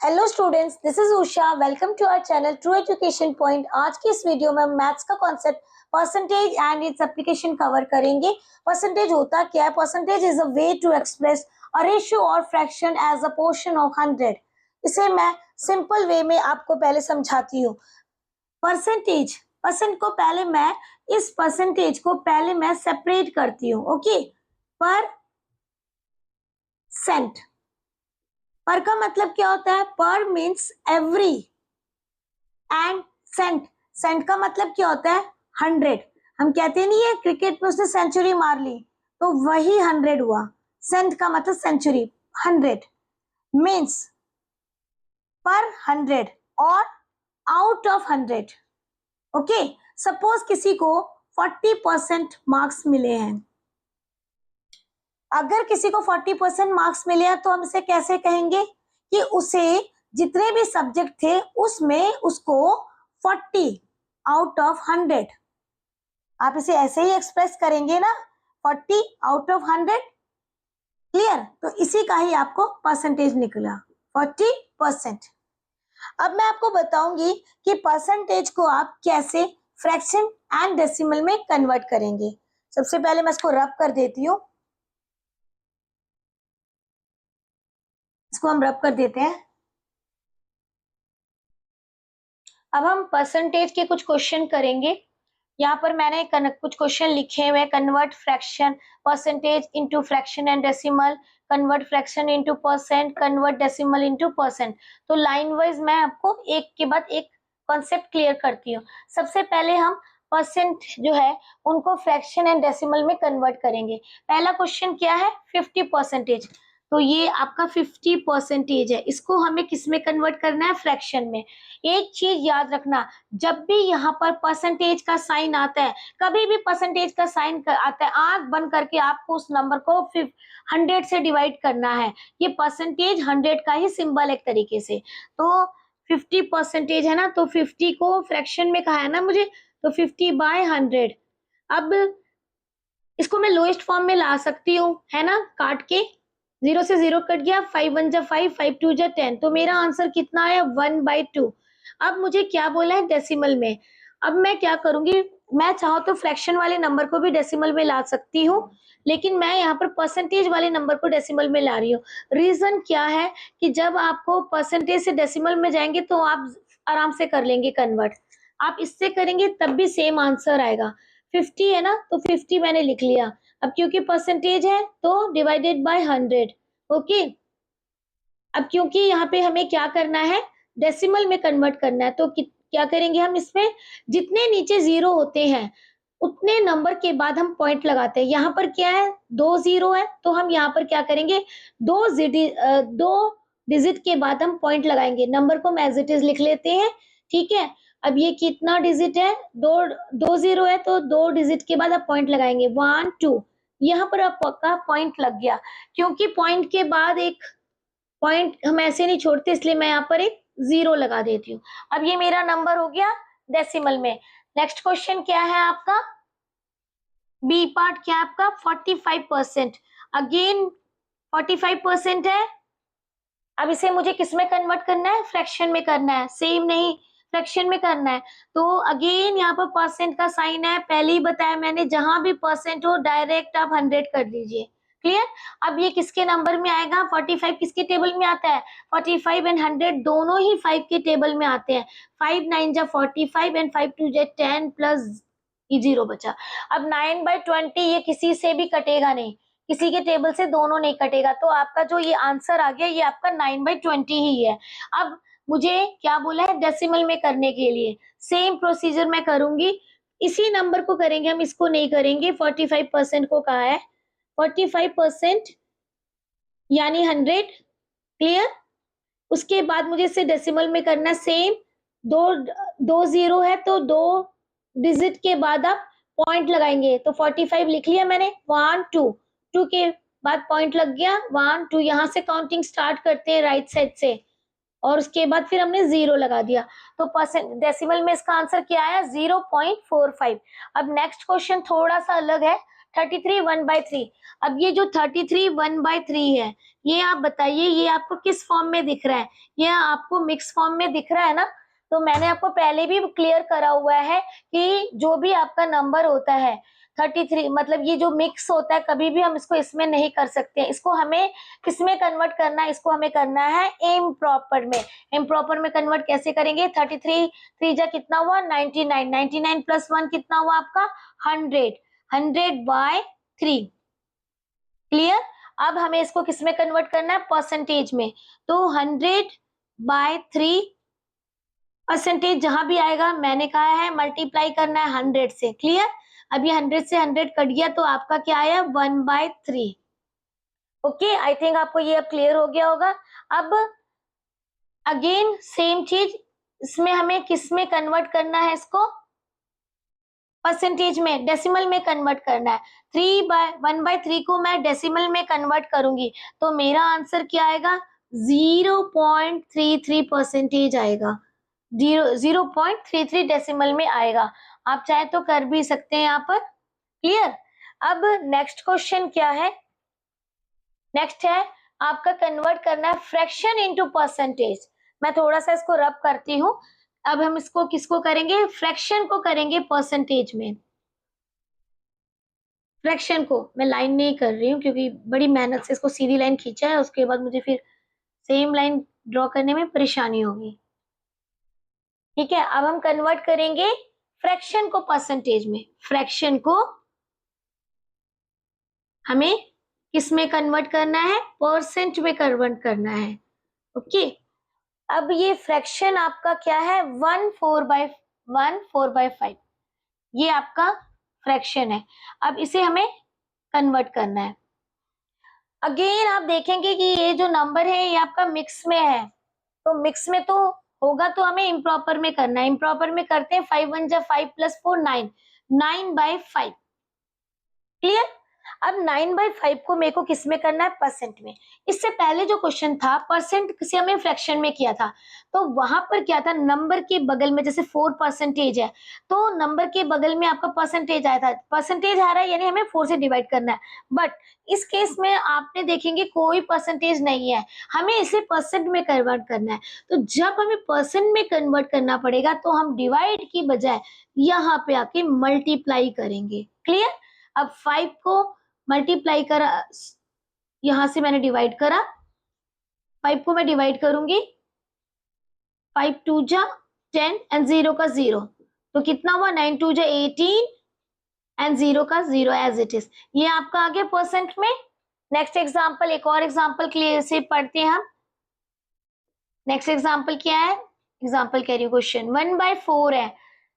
Hello students, this is Usha. Welcome to our channel true education point. आज की इस video में हम मैथ्स का concept percentage and its application cover करेंगे। परसेंटेज होता क्या है? Percentage is a way to express a ratio or fraction as a portion of 100। इसे मैं सिंपल वे में आपको पहले समझाती हूँ। परसेंटेज इस परसेंटेज को पहले मैं सेपरेट करती हूँ। ओके, पर सेंट। पर का मतलब क्या होता है? पर मीन्स एवरी, एंड सेंट का मतलब क्या होता है? 100। हम कहते नहीं है क्रिकेट में उसने सेंचुरी मार ली, तो वही 100 हुआ। सेंट का मतलब सेंचुरी। 100 मीन्स पर 100 और आउट ऑफ 100। ओके, सपोज किसी को 40% मार्क्स मिले हैं। अगर किसी को 40% मार्क्स मिले हैं तो हम इसे कैसे कहेंगे कि उसे जितने भी सब्जेक्ट थे उसमें उसको 40 आउट ऑफ 100। आप इसे ऐसे ही एक्सप्रेस करेंगे ना, 40 आउट ऑफ 100। क्लियर? तो इसी का ही आपको परसेंटेज निकला 40%। अब मैं आपको बताऊंगी कि परसेंटेज को आप कैसे फ्रैक्शन एंड डेसिमल में कन्वर्ट करेंगे। सबसे पहले मैं इसको रब कर देती हूँ। इसको हम रब कर देते हैं। अब हम परसेंटेज के कुछ क्वेश्चन करेंगे। यहाँ पर मैंने कुछ क्वेश्चन लिखे हुए हैं। Convert fraction percentage into fraction and decimal, convert fraction into percent, convert decimal into percent. तो लाइन वाइज मैं आपको एक के बाद एक कॉन्सेप्ट क्लियर करती हूँ। सबसे पहले हम परसेंट जो है उनको फ्रैक्शन एंड डेसिमल में कन्वर्ट करेंगे। पहला क्वेश्चन क्या है? 50%। तो ये आपका 50% है। इसको हमें किस में कन्वर्ट करना है? फ्रैक्शन में। एक चीज याद रखना, जब भी यहाँ पर परसेंटेज का साइन आता है, कभी भी परसेंटेज का साइन आता है, आंख बंद करके आपको उस नंबर को 100 से डिवाइड करना है। ये परसेंटेज 100 का ही सिंबल एक तरीके से। तो 50% है ना, तो 50 को फ्रैक्शन में कहा है ना मुझे, तो 50/100। अब इसको मैं लोएस्ट फॉर्म में ला सकती हूँ, है ना, काट के। 0 से 0 कट गया, 5 1 जा 5, 5 2 जा 10। तो मेरा आंसर कितना आया? 1/2। अब मुझे क्या बोला है? डेसिमल में। अब मैं क्या करूंगी, मैं चाहूँ तो फ्रैक्शन वाले नंबर को भी डेसिमल में ला सकती हूँ, लेकिन मैं यहाँ पर परसेंटेज वाले नंबर को डेसिमल में ला रही हूँ। रीजन क्या है कि जब आपको परसेंटेज से डेसिमल में जाएंगे तो आप आराम से कर लेंगे कन्वर्ट। आप इससे करेंगे तब भी सेम आंसर आएगा। 50 है ना, तो 50 मैंने लिख लिया। अब क्योंकि परसेंटेज है तो डिवाइडेड बाय 100। ओके, अब क्योंकि यहाँ पे हमें क्या करना है? डेसिमल में कन्वर्ट करना है, तो क्या करेंगे हम? इसमें जितने नीचे 0 होते हैं उतने नंबर के बाद हम पॉइंट लगाते हैं। यहाँ पर क्या है? 2 0 है, तो हम यहाँ पर क्या करेंगे? 2 डिजिट के बाद हम पॉइंट लगाएंगे। नंबर को हम एज इट इज लिख लेते हैं। ठीक है, अब ये कितना डिजिट है? 2 0 है, तो 2 डिजिट के बाद आप पॉइंट लगाएंगे। 1 2, यहाँ पर आपका पॉइंट लग गया। क्योंकि पॉइंट के बाद एक पॉइंट हम ऐसे नहीं छोड़ते, इसलिए मैं यहाँ पर एक 0 लगा देती हूँ। अब ये मेरा नंबर हो गया डेसिमल में। नेक्स्ट क्वेश्चन क्या है आपका? बी पार्ट क्या है आपका? 45%। अगेन 45% है। अब इसे मुझे किस में कन्वर्ट करना है? फ्रैक्शन में करना है। सेम नहीं, फ्रैक्शन में करना है। तो अगेन यहाँ पर परसेंट का साइन है, पहले ही बताया मैंने, जहां भी परसेंट हो डायरेक्ट आप 100 कर दीजिए। क्लियर? अब ये किसके नंबर में आएगा? 45 किसके टेबल में आता है? 45 एंड 100 दोनों ही 5 के टेबल में आते हैं। 5 9 जा 45 एंड 5 2 जा 10 प्लस 0 बचा। अब 9/20 ये किसी से भी कटेगा नहीं, किसी के टेबल से दोनों नहीं कटेगा, तो आपका जो ये आंसर आ गया ये आपका 9/20 ही है। अब मुझे क्या बोला है? डेसिमल में करने के लिए सेम प्रोसीजर मैं करूंगी। इसी नंबर को करेंगे हम, इसको नहीं करेंगे। 45% को कहा है, 45% यानी 100। क्लियर? उसके बाद मुझे इसे डेसिमल में करना सेम। दो 0 है, तो 2 डिजिट के बाद आप पॉइंट लगाएंगे। तो 45 लिख लिया मैंने। 1 2 2 के बाद पॉइंट लग गया। 1 2, यहाँ से काउंटिंग स्टार्ट करते हैं राइट साइड से, और उसके बाद फिर हमने 0 लगा दिया। तो परसेंट डेसिमल में इसका आंसर क्या आया? 0.45। अब नेक्स्ट क्वेश्चन थोड़ा सा अलग है। 33 1/3। अब ये जो 33 1/3 है, ये आप बताइए ये आपको किस फॉर्म में दिख रहा है? ये आपको मिक्स फॉर्म में दिख रहा है ना? तो मैंने आपको पहले भी क्लियर करा हुआ है कि जो भी आपका नंबर होता है 33, मतलब ये जो मिक्स होता है कभी भी हम इसको इसमें नहीं कर सकते, इसको हमें किसमें कन्वर्ट करना है? इसको हमें करना है इम्प्रॉपर में। इम्प्रॉपर में कन्वर्ट कैसे करेंगे? 33 3 जा कितना हुआ? 99। 99 प्लस 1 कितना हुआ आपका? 100। 100/3। क्लियर? अब हमें इसको किसमें कन्वर्ट करना है? परसेंटेज में। तो 100/3 परसेंटेज जहां भी आएगा मैंने कहा है मल्टीप्लाई करना है 100 से। क्लियर? अब ये 100 से 100 कट गया तो आपका क्या आया? 1/3। ओके, आई थिंक आपको ये अब क्लियर हो गया होगा। अब अगेन सेम चीज, इसमें हमें किस में कन्वर्ट करना है? इसको परसेंटेज में, डेसिमल में कन्वर्ट करना है। 1/3 को मैं डेसिमल में कन्वर्ट करूंगी तो मेरा आंसर क्या आएगा? 0.33 परसेंटेज आएगा। 0.33 डेसिमल में आएगा। आप चाहे तो कर भी सकते हैं यहाँ पर। क्लियर? अब नेक्स्ट क्वेश्चन क्या है? नेक्स्ट है आपका कन्वर्ट करना है फ्रैक्शन इनटू परसेंटेज। मैं थोड़ा सा इसको रब करती हूँ। अब हम इसको किसको करेंगे? फ्रैक्शन को करेंगे परसेंटेज में। फ्रैक्शन को मैं लाइन नहीं कर रही हूँ क्योंकि बड़ी मेहनत से इसको सीधी लाइन खींचा है, उसके बाद मुझे फिर सेम लाइन ड्रॉ करने में परेशानी होगी। ठीक है, अब हम कन्वर्ट करेंगे फ्रैक्शन को परसेंटेज में। फ्रैक्शन को हमें किस में कन्वर्ट करना है? परसेंट में कन्वर्ट करना है। ओके, अब ये फ्रैक्शन आपका क्या है? 1/4/5। ये आपका फ्रैक्शन है। अब इसे हमें कन्वर्ट करना है। अगेन आप देखेंगे कि ये जो नंबर है ये आपका मिक्स में है, तो मिक्स में तो होगा तो हमें इम्प्रॉपर में करना है। इम्प्रॉपर में करते हैं 5 1 जा 5 + 4 9, 9/5। क्लियर? अब 9/5 को मेरे को किस में करना है? परसेंट में। इससे पहले जो क्वेश्चन था परसेंट से हमें फ्रैक्शन में किया था, तो वहां पर क्या था? नंबर के बगल में जैसे 4% है तो नंबर के बगल में आपका परसेंटेज आया था। परसेंटेज आ रहा है यानी हमें 4 से डिवाइड करना है। बट इस केस में आपने देखेंगे कोई परसेंटेज नहीं है, हमें इसे परसेंट में कन्वर्ट करना है। तो जब हमें परसेंट में कन्वर्ट करना पड़ेगा तो हम डिवाइड की बजाय यहाँ पे आके मल्टीप्लाई करेंगे। क्लियर? अब 5 को मल्टीप्लाई करा, यहां से मैंने डिवाइड करा, 5 को मैं डिवाइड करूंगी, 5 2 जा 10 एंड 0 का 0, तो कितना हुआ? 9 2 जा 18 एंड 0 का 0 एज इट इज। ये आपका आ गया परसेंट में। नेक्स्ट एग्जांपल, एक और एग्जांपल क्लियर से पढ़ते हैं हम। नेक्स्ट एग्जांपल क्या है? एग्जांपल कह रही हूँ, क्वेश्चन 1/4 है।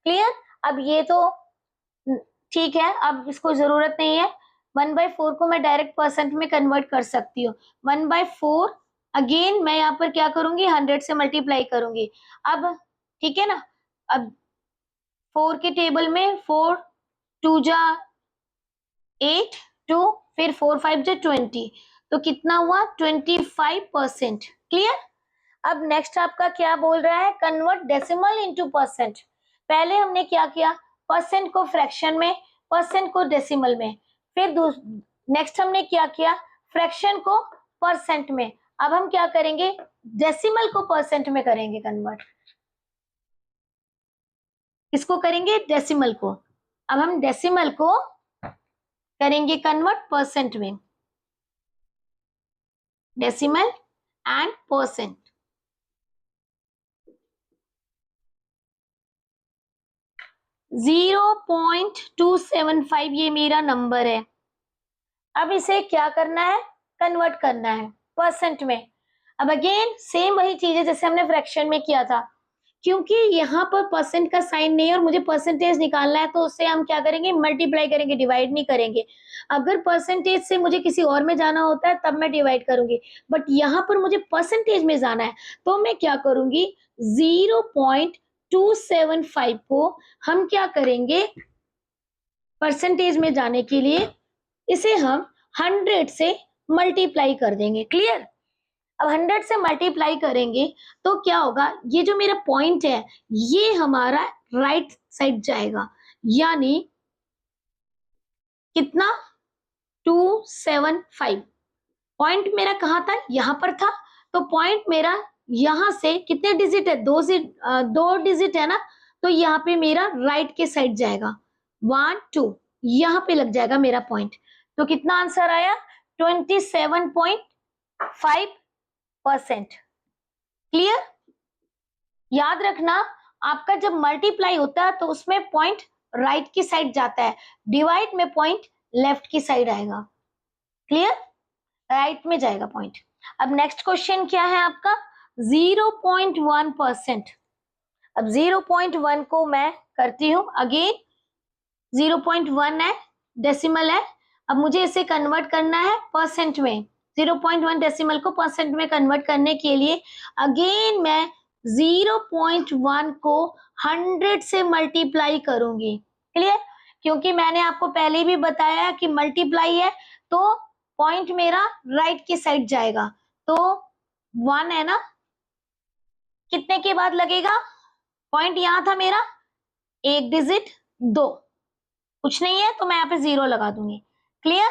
क्लियर? अब ये तो ठीक है, अब इसको जरूरत नहीं है। 1/4 को मैं डायरेक्ट परसेंट में कन्वर्ट कर सकती हूँ। 1/4 अगेन मैं यहाँ पर क्या करूंगी? 100 से मल्टीप्लाई करूंगी। अब ठीक है ना, अब 4 के टेबल में 4 2 जा 8 2, फिर 4 5 जा 20, तो कितना हुआ? 25%। क्लियर? अब नेक्स्ट आपका क्या बोल रहा है? Convert decimal into percent. पहले हमने क्या किया? परसेंट को फ्रैक्शन में, परसेंट को डेसिमल में, फिर नेक्स्ट हमने क्या किया? फ्रैक्शन को परसेंट में। अब हम क्या करेंगे? डेसिमल को परसेंट में करेंगे कन्वर्ट। इसको करेंगे डेसिमल को। अब हम डेसिमल को करेंगे कन्वर्ट परसेंट में। Decimal and percent. 0.275 ये मेरा नंबर है। अब इसे क्या करना है? कन्वर्ट करना है परसेंट में। अब अगेन सेम वही चीज है जैसे हमने फ्रैक्शन में किया था, क्योंकि यहाँ पर परसेंट का साइन नहीं है और मुझे परसेंटेज निकालना है, तो उससे हम क्या करेंगे? मल्टीप्लाई करेंगे, डिवाइड नहीं करेंगे। अगर परसेंटेज से मुझे किसी और में जाना होता है तब मैं डिवाइड करूंगी, बट यहाँ पर मुझे परसेंटेज में जाना है तो मैं क्या करूंगी? 0.275 को हम क्या करेंगे? परसेंटेज में जाने के लिए इसे हम 100 से मल्टीप्लाई कर देंगे। क्लियर? अब 100 से मल्टीप्लाई करेंगे तो क्या होगा? ये जो मेरा पॉइंट है ये हमारा राइट साइड जाएगा, यानी कितना? 275। पॉइंट मेरा कहाँ था, यहाँ पर था, तो पॉइंट मेरा यहाँ से कितने डिजिट है, दो डिजिट है ना, तो यहाँ पे मेरा राइट के साइड जाएगा, 1 2, यहाँ पे लग जाएगा मेरा पॉइंट। तो कितना आंसर आया, 27.5%। क्लियर? याद रखना, आपका जब मल्टीप्लाई होता है तो उसमें पॉइंट राइट की साइड जाता है, डिवाइड में पॉइंट लेफ्ट की साइड आएगा। क्लियर? राइट में जाएगा पॉइंट। अब नेक्स्ट क्वेश्चन क्या है आपका, 0.1%। अब 0.1 को मैं करती हूं अगेन, 0.1 है, डेसिमल है। अब मुझे इसे कन्वर्ट करना है परसेंट में। 0.1 डेसिमल को परसेंट में कन्वर्ट करने के लिए अगेन मैं 0.1 को 100 से मल्टीप्लाई करूंगी। क्लियर? क्योंकि मैंने आपको पहले भी बताया कि मल्टीप्लाई है तो पॉइंट मेरा राइट की साइड जाएगा, तो 1 है ना, कितने के बाद लगेगा, पॉइंट यहां था मेरा, एक डिजिट 2, कुछ नहीं है तो मैं यहाँ पे 0 लगा दूंगी। क्लियर?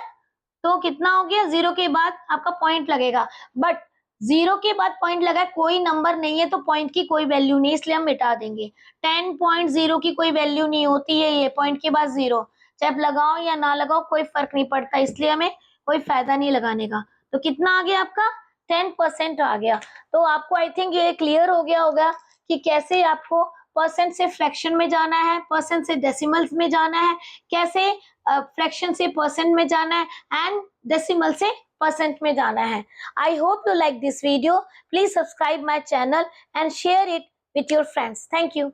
तो कितना हो गया, 0 के बाद आपका पॉइंट लगेगा, बट 0 के बाद पॉइंट लगा, कोई नंबर नहीं है तो पॉइंट की कोई वैल्यू नहीं, इसलिए हम मिटा देंगे। 10.0 की कोई वैल्यू नहीं होती है, ये पॉइंट के बाद 0, चाहे आप लगाओ या ना लगाओ कोई फर्क नहीं पड़ता, इसलिए हमें कोई फायदा नहीं लगाने का। तो कितना आ गया आपका, 10% आ गया। तो आपको आई थिंक ये क्लियर हो गया होगा कि कैसे आपको परसेंट से फ्रैक्शन में जाना है, परसेंट से डेसिमल्स में जाना है, कैसे फ्रैक्शन से परसेंट में जाना है एंड डेसिमल से परसेंट में जाना है। I hope you like this video. Please subscribe my channel and share it with your friends. Thank you.